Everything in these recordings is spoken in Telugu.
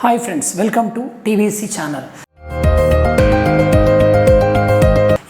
Hi friends, welcome to TVC channel.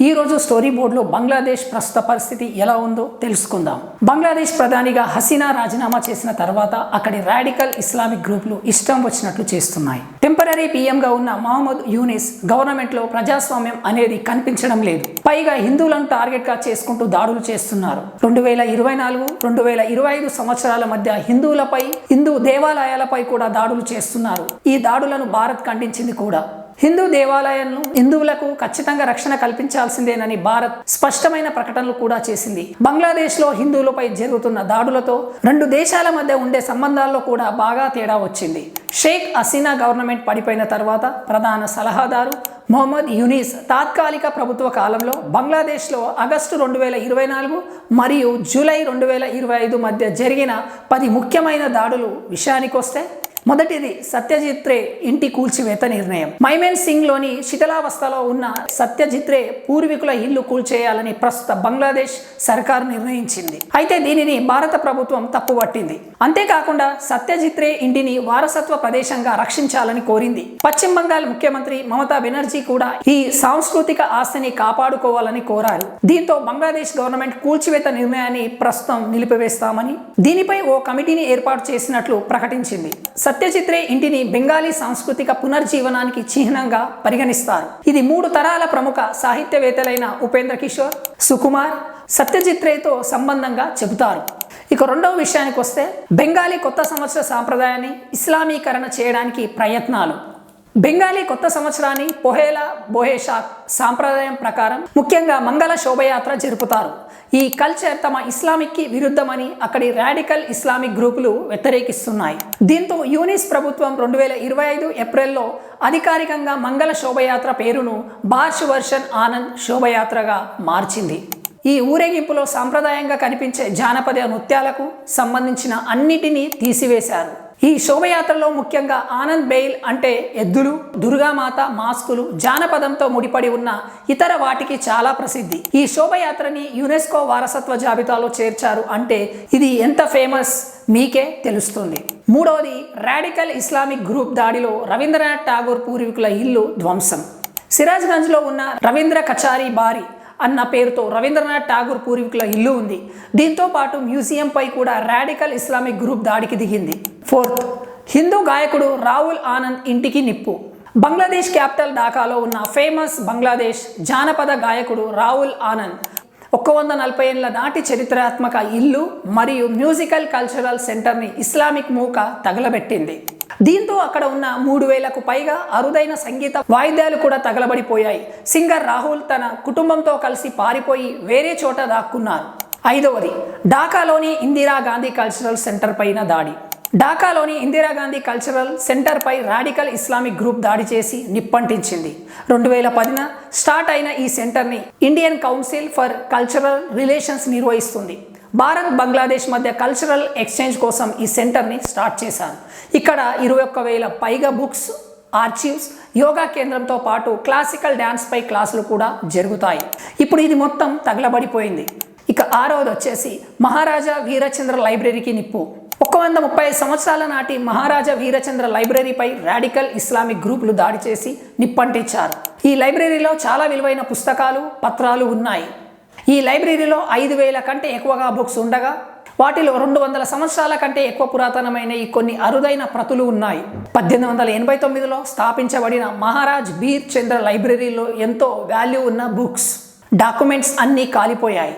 ఈరోజు స్టోరీ బోర్డులో బంగ్లాదేశ్ ప్రస్తుత పరిస్థితి ఎలా ఉందో తెలుసుకుందాం. బంగ్లాదేశ్ ప్రధానిగా హసీనా రాజీనామా చేసిన తర్వాత అక్కడి రాడికల్ ఇస్లామిక్ గ్రూపులు ఇష్టం వచ్చినట్లు చేస్తున్నాయి. టెంపరీ పీఎంగా ఉన్న మహమ్మద్ యూనిస్ గవర్నమెంట్లో ప్రజాస్వామ్యం అనేది కనిపించడం లేదు. పైగా హిందువులను టార్గెట్ గా చేసుకుంటూ దాడులు చేస్తున్నారు. 2024-2025 సంవత్సరాల మధ్య హిందువులపై, హిందూ దేవాలయాలపై కూడా దాడులు చేస్తున్నారు. ఈ దాడులను భారత్ ఖండించింది కూడా. హిందూ దేవాలయాలను హిందువులకు ఖచ్చితంగా రక్షణ కల్పించాల్సిందేనని భారత్ స్పష్టమైన ప్రకటనలు కూడా చేసింది. బంగ్లాదేశ్ లో హిందువులపై జరుగుతున్న దాడులతో రెండు దేశాల మధ్య ఉండే సంబంధాల్లో కూడా బాగా తేడా వచ్చింది. షేక్ హసీనా గవర్నమెంట్ పడిపోయిన తర్వాత ప్రధాన సలహాదారు మొహమ్మద్ యూనిస్ తాత్కాలిక ప్రభుత్వ కాలంలో బంగ్లాదేశ్లో ఆగస్టు 2024 మరియు జూలై 2025 మధ్య జరిగిన 10 ముఖ్యమైన దాడులు విషయానికొస్తే, మొదటిది సత్యజిత్ రే ఇంటి కూల్చివేత నిర్ణయం. మైమేన్ సింగ్ లోని శిథిలావస్థలో ఉన్న సత్యజిత్ రే పూర్వీకుల ఇల్లు కూల్చేయాలని ప్రస్తుత బంగ్లాదేశ్ సర్కారు నిర్ణయించింది. అయితే దీనిని భారత ప్రభుత్వం తప్పుపట్టింది. అంతేకాకుండా సత్యజిత్ రే ఇంటిని వారసత్వ ప్రదేశంగా రక్షించాలని కోరింది. పశ్చిమ బంగాల్ ముఖ్యమంత్రి మమతా బెనర్జీ కూడా ఈ సాంస్కృతిక ఆస్తిని కాపాడుకోవాలని కోరారు. దీంతో బంగ్లాదేశ్ గవర్నమెంట్ కూల్చివేత నిర్ణయాన్ని ప్రస్తుతం నిలిపివేస్తామని, దీనిపై ఓ కమిటీని ఏర్పాటు చేసినట్లు ప్రకటించింది. సత్యజిత్ రే ఇంటిని బెంగాలీ సాంస్కృతిక పునర్జీవనానికి చిహ్నంగా పరిగణిస్తారు. ఇది 3 తరాల ప్రముఖ సాహిత్యవేత్తలైన ఉపేంద్ర కిషోర్, సుకుమార్, సత్యజిత్ రేతో సంబంధంగా చెబుతారు. ఇక రెండవ విషయానికి వస్తే, బెంగాలీ కొత్త సంవత్సర సాంప్రదాయాన్ని ఇస్లామీకరణ చేయడానికి ప్రయత్నాలు. బెంగాలీ కొత్త సంవత్సరాన్ని పొహేలా బోహేషాక్ సాంప్రదాయం ప్రకారం ముఖ్యంగా మంగళ శోభయాత్ర జరుపుతారు. ఈ కల్చర్ తమ ఇస్లామిక్కి విరుద్ధమని అక్కడి రాడికల్ ఇస్లామిక్ గ్రూపులు వ్యతిరేకిస్తున్నాయి. దీంతో యూనిస్ ప్రభుత్వం 2025 ఏప్రిల్లో అధికారికంగా మంగళ శోభయాత్ర పేరును బార్ష్ వర్షన్ ఆనంద్ శోభయాత్రగా మార్చింది. ఈ ఊరేగింపులో సాంప్రదాయంగా కనిపించే జానపద నృత్యాలకు సంబంధించిన అన్నిటినీ తీసివేశారు. ఈ శోభయాత్రలో ముఖ్యంగా ఆనంద్ బెయిల్ అంటే ఎద్దులు, దుర్గామాత మాస్కులు, జానపదంతో ముడిపడి ఉన్న ఇతర వాటికి చాలా ప్రసిద్ధి. ఈ శోభయాత్రని యునెస్కో వారసత్వ జాబితాలో చేర్చారు అంటే ఇది ఎంత ఫేమస్ మీకే తెలుస్తుంది. మూడవది, రాడికల్ ఇస్లామిక్ గ్రూప్ దాడిలో రవీంద్రనాథ్ ఠాగూర్ పూర్వీకుల ఇల్లు ధ్వంసం. సిరాజ్గంజ్లో ఉన్న రవీంద్ర కచారీ బారి అన్న పేరుతో రవీంద్రనాథ్ ఠాగూర్ పూర్వీకుల ఇల్లు ఉంది. దీంతో పాటు మ్యూజియంపై కూడా రాడికల్ ఇస్లామిక్ గ్రూప్ దాడికి దిగింది. ఫోర్త్, హిందూ గాయకుడు రావుల్ ఆనంద్ ఇంటికి నిప్పు. బంగ్లాదేశ్ క్యాపిటల్ ఢాకాలో ఉన్న ఫేమస్ బంగ్లాదేశ్ జానపద గాయకుడు రావుల్ ఆనంద్ 140 ఏళ్ల నాటి చరిత్రాత్మక ఇల్లు మరియు మ్యూజికల్ కల్చరల్ సెంటర్ని ఇస్లామిక్ మూక తగలబెట్టింది. దీంతో అక్కడ ఉన్న 3000కు పైగా అరుదైన సంగీత వాయిద్యాలు కూడా తగలబడిపోయాయి. సింగర్ రాహుల్ తన కుటుంబంతో కలిసి పారిపోయి వేరే చోట దాక్కున్నారు. ఐదవది, ఢాకాలోని ఇందిరాగాంధీ కల్చరల్ సెంటర్ పైన దాడి. ఢాకాలోని Indira Gandhi cultural సెంటర్పై radical Islamic group దాడి చేసి నిప్పంటించింది. 2010 స్టార్ట్ అయిన ఈ సెంటర్ని Indian council for cultural relations నిర్వహిస్తుంది. భారత్ బంగ్లాదేశ్ మధ్య కల్చరల్ ఎక్స్చేంజ్ కోసం ఈ సెంటర్ని స్టార్ట్ చేశారు. ఇక్కడ 21,000 పైగా బుక్స్, ఆర్చీవ్స్, యోగా కేంద్రంతో పాటు క్లాసికల్ డ్యాన్స్ పై క్లాసులు కూడా జరుగుతాయి. ఇప్పుడు ఇది మొత్తం తగలబడిపోయింది. ఇక ఆరవది వచ్చేసి మహారాజా వీరచంద్ర లైబ్రరీకి నిప్పు. 130 సంవత్సరాల నాటి మహారాజా వీరచంద్ర లైబ్రరీపై రాడికల్ ఇస్లామిక్ గ్రూపులు దాడి చేసి నిప్పంటించారు. ఈ లైబ్రరీలో చాలా విలువైన పుస్తకాలు, పత్రాలు ఉన్నాయి. ఈ లైబ్రరీలో 5,000 కంటే ఎక్కువగా బుక్స్ ఉండగా వాటిలో 200 సంవత్సరాల కంటే ఎక్కువ పురాతనమైన కొన్ని అరుదైన ప్రతులు ఉన్నాయి. 1889లో స్థాపించబడిన మహారాజ్ బీర్ చంద్ర లైబ్రరీలో ఎంతో వాల్యూ ఉన్న బుక్స్, డాక్యుమెంట్స్ అన్నీ కాలిపోయాయి.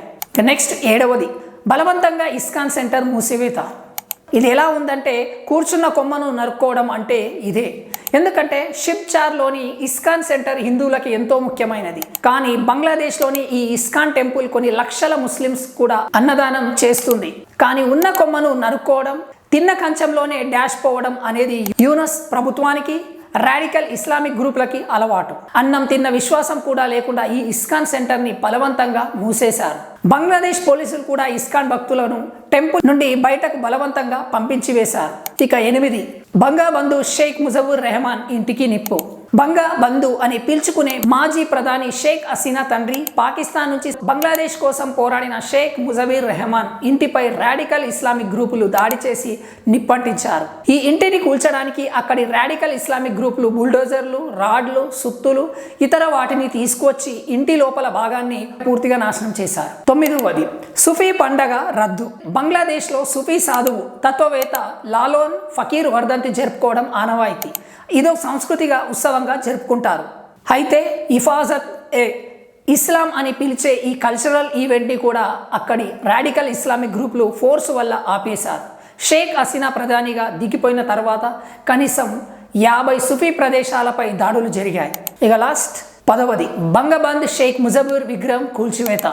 నెక్స్ట్ 7వది, బలవంతంగా ఇస్కాన్ సెంటర్ మూసివేత. ఇది ఎలా ఉందంటే కూర్చున్న కొమ్మను నరుక్కోవడం అంటే ఇదే. ఎందుకంటే షిబ్చార్లోని ఇస్కాన్ సెంటర్ హిందువులకి ఎంతో ముఖ్యమైనది. కానీ బంగ్లాదేశ్లోని ఈ ఇస్కాన్ టెంపుల్ కొన్ని లక్షల ముస్లిమ్స్ కూడా అన్నదానం చేస్తుంది. కానీ ఉన్న కొమ్మను నరుక్కోవడం, తిన్న కంచంలోనే డాష్ పోవడం అనేది యూనస్ ప్రభుత్వానికి, రాడికల్ ఇస్లామిక్ గ్రూపులకి అలవాటు. అన్నం తిన్న విశ్వాసం కూడా లేకుండా ఈ ఇస్కాన్ సెంటర్ని బలవంతంగా మూసేశారు. బంగ్లాదేశ్ పోలీసులు కూడా ఇస్కాన్ భక్తులను టెంపుల్ నుండి బయటకు బలవంతంగా పంపించి వేశారు. ఇక 8, బంగాబంధు షేక్ ముజఫర్ రెహమాన్ ఇంటికి నిప్పు. బంగా బంధు అని పిలుచుకునే మాజీ ప్రధాని షేక్ హసీనా తండ్రి, పాకిస్తాన్ నుంచి బంగ్లాదేశ్ కోసం పోరాడిన షేక్ ముజబీర్ రెహమాన్ ఇంటిపై రాడికల్ ఇస్లామిక్ గ్రూపులు దాడి చేసి నిప్పంటించారు. ఈ ఇంటిని కూల్చడానికి అక్కడి రాడికల్ ఇస్లామిక్ గ్రూపులు బుల్డోజర్లు, రాడ్లు, సుత్తులు, ఇతర వాటిని తీసుకువచ్చి ఇంటి లోపల భాగాన్ని పూర్తిగా నాశనం చేశారు. 9వది సుఫీ పండగ రద్దు. బంగ్లాదేశ్లో సుఫీ సాధువు తత్వవేత్త లాలోన్ ఫకీర్ వర్ధంతి జరుపుకోవడం ఆనవాయితీ. ఇదో సాంస్కృతిక ఉత్సవంగా జరుపుకుంటారు. అయితే హిఫాజత్ ఏ ఇస్లాం అని పిలిచే ఈ కల్చరల్ ఈవెంట్ని కూడా అక్కడి రాడికల్ ఇస్లామిక్ గ్రూపులు ఫోర్స్ వల్ల ఆపేశారు. షేక్ హసీనా ప్రధానిగా దిగిపోయిన తర్వాత కనీసం 50 సుఫీ ప్రదేశాలపై దాడులు జరిగాయి. ఇక లాస్ట్ 10వది బంగబంద్ షేక్ ముజబీర్ విగ్రహం కూల్చివేత.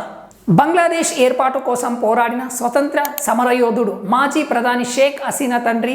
బంగ్లాదేశ్ ఏర్పాటు కోసం పోరాడిన స్వతంత్ర సమరయోధుడు మాజీ ప్రధాని షేక్ హసీనా తండ్రి,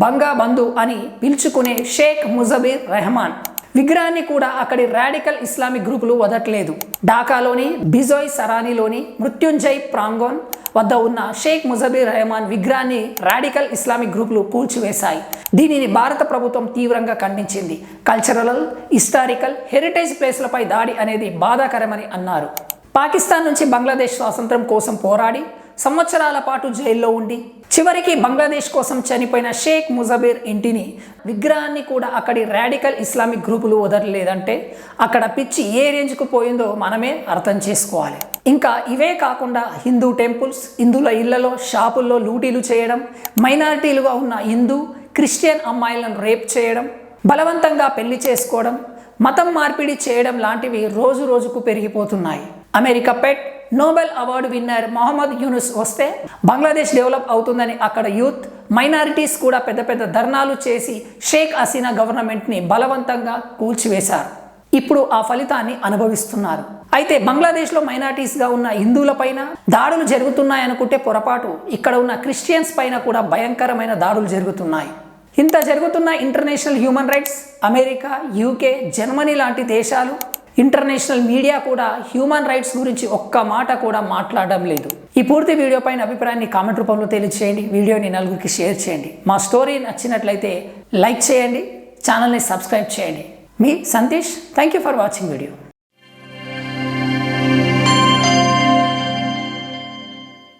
బంగా బంధు అని పిలుచుకునే షేక్ ముజబీర్ రెహమాన్ విగ్రహాన్ని కూడా అక్కడి రాడికల్ ఇస్లామిక్ గ్రూపులు వదట్లేదు. ఢాకాలోని బిజోయ్ సరానీలోని మృత్యుంజయ్ ప్రాంగోన్ వద్ద ఉన్న షేక్ ముజబీర్ రెహమాన్ విగ్రహాన్ని రాడికల్ ఇస్లామిక్ గ్రూపులు కూల్చివేశాయి. దీనిని భారత ప్రభుత్వం తీవ్రంగా ఖండించింది. కల్చరల్, హిస్టారికల్, హెరిటేజ్ ప్లేస్లపై దాడి అనేది బాధాకరమని అన్నారు. పాకిస్తాన్ నుంచి బంగ్లాదేశ్ స్వాతంత్రం కోసం పోరాడి సంవత్సరాల పాటు జైల్లో ఉండి చివరికి బంగ్లాదేశ్ కోసం చనిపోయిన షేక్ ముజబీర్ ఇంటిని, విగ్రహాన్ని కూడా అక్కడి రాడికల్ ఇస్లామిక్ గ్రూపులు వదలలేదంటే అక్కడ పిచ్చి ఏ రేంజ్కు పోయిందో మనమే అర్థం చేసుకోవాలి. ఇంకా ఇవే కాకుండా హిందూ టెంపుల్స్, హిందువుల ఇళ్లలో, షాపుల్లో లూటీలు చేయడం, మైనారిటీలుగా ఉన్న హిందూ, క్రిస్టియన్ అమ్మాయిలను రేప్ చేయడం, బలవంతంగా పెళ్లి చేసుకోవడం, మతం మార్పిడి చేయడం లాంటివి రోజు రోజుకు పెరిగిపోతున్నాయి. అమెరికా పెట్ Nobel award winner Mohammad Yunus వస్తే బంగ్లాదేశ్ డెవలప్ అవుతుందని అక్కడ యూత్, మైనారిటీస్ కూడా పెద్ద పెద్ద ధర్నాలు చేసి షేక్ హసీనా గవర్నమెంట్ని బలవంతంగా కూల్చివేశారు. ఇప్పుడు ఆ ఫలితాన్ని అనుభవిస్తున్నారు. అయితే బంగ్లాదేశ్లో మైనారిటీస్గా ఉన్న హిందువులపైన దాడులు జరుగుతున్నాయనుకుంటే పొరపాటు. ఇక్కడ ఉన్న క్రిస్టియన్స్ పైన కూడా భయంకరమైన దాడులు జరుగుతున్నాయి. ఇంత జరుగుతున్న international human rights, America, UK, Germany లాంటి దేశాలు, ఇంటర్నేషనల్ మీడియా కూడా హ్యూమన్ రైట్స్ గురించి ఒక్క మాట కూడా మాట్లాడడం లేదు. ఈ పూర్తి వీడియో పైన అభిప్రాయాన్ని కామెంట్ రూపంలో తెలియజేయండి. వీడియోని నలుగురికి షేర్ చేయండి. మా స్టోరీ నచ్చినట్లయితే లైక్ చేయండి, ఛానల్ని సబ్స్క్రైబ్ చేయండి. మీ సంతీష్. Thank you for watching video.